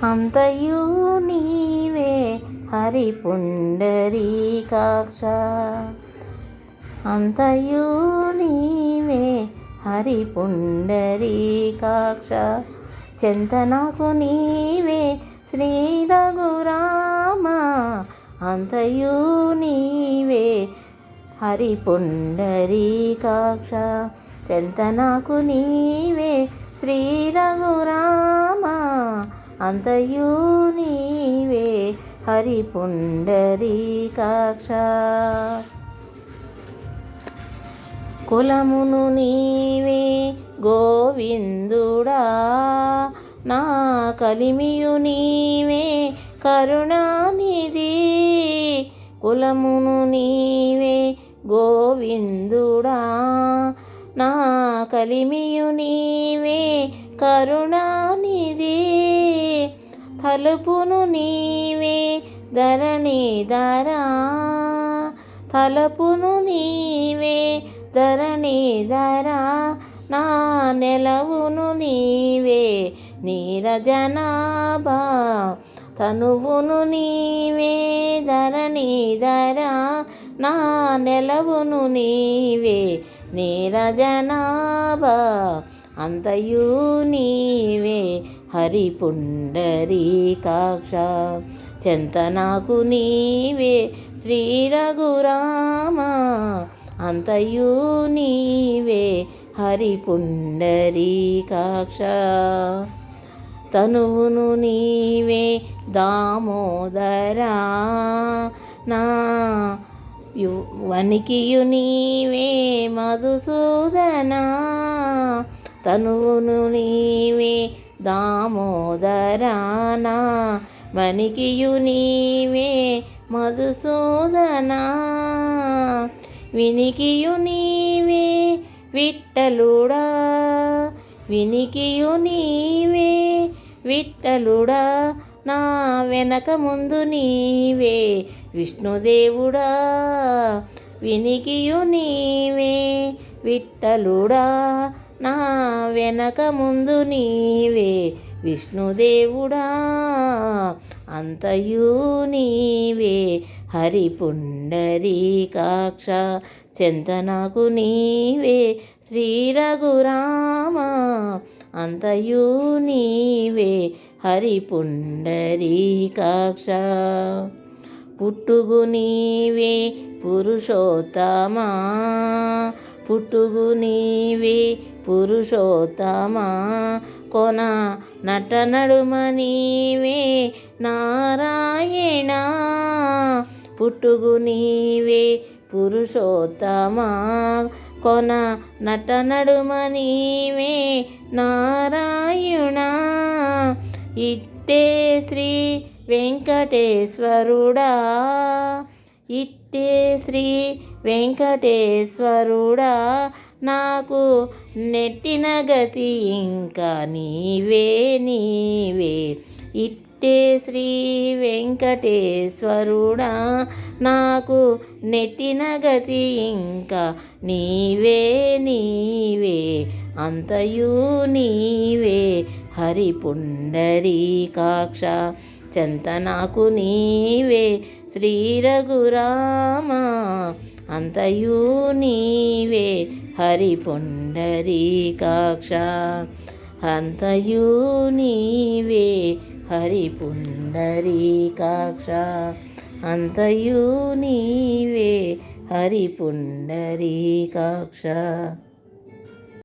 అంతయు నీవే హరి పుండరీకాక్ష. అంతయు నీవే హరి పుండరీకాక్ష. చింతనకు నీవే శ్రీ రఘురామ. అంతయు నీవే హరి పుండరీకాక్ష. చింతనకు నీవే శ్రీ రఘురామ. అంతయు నీవే హరి పుండరీకాక్ష. కులమును నీవే గోవిందుడా. నా కలిమియు నీవే కరుణానిధి. కులమును నీవే గోవిందుడా. నా కలిమియు నీవే కరుణానిధి. తలుపును నీవే ధరణిధరా. తలుపును నీవే ధరణిధరా. నా నెలవును నీవే నీరజనాభా. తనువును నీవే ధరణిధరా. నా నెలవును నీవే నీరజనాభా. అంతయు నీవే హరి పుండరీకాక్ష. చింతనకు నీవే శ్రీ రఘురామ. అంతయు నీవే హరి పుండరీకాక్ష. తనువును నీవే దామోదరా. నా వనికియు నీవే మధుసూదనా. తనువును నీవే దామోదరా. నా వనికియు నీవే మధుసూదనా. వినికియు నీవే విట్టలుడా. వినికియు నీవే విట్టలుడా. నా వెనక ముందు నీవే విష్ణుదేవుడా. వినికియు నీవే విట్టలుడా. నా వెనక ముందు నీవే విష్ణుదేవుడా. అంతయు నీవే హరి పుండరీకాక్ష. చింతనకు నీవే శ్రీ రఘురామ. అంతయు నీవే హరి పుండరీకాక్ష. పుట్టుగు నీవే పురుషోత్తమా. పుట్టుగు నీవే పురుషోత్తమా. కొన నట నడుమ నీవే నారాయణ. పుట్టుగు నీవే పురుషోత్తమా. కొన నట నడుమ నీవే నారాయణ. ఇట్టే శ్రీ వెంకటేశ్వరుడా. ఇట్టే శ్రీ వెంకటేశ్వరుడా. నాకు నెట్టిన గతి ఇంకా నీవే నీవే. ఇట్టే శ్రీ వెంకటేశ్వరుడా. నాకు నెట్టిన గతి ఇంకా నీవే నీవే. అంతయు నీవే హరి పుండరీకాక్ష. చింతనకు నీవే శ్రీ రఘురామ. అంతయు నీవే హరి పుండరీకాక్ష. అంతయు నీవే హరి పుండరీకాక్ష. అంతయు నీవే హరి పుండరీకాక్ష.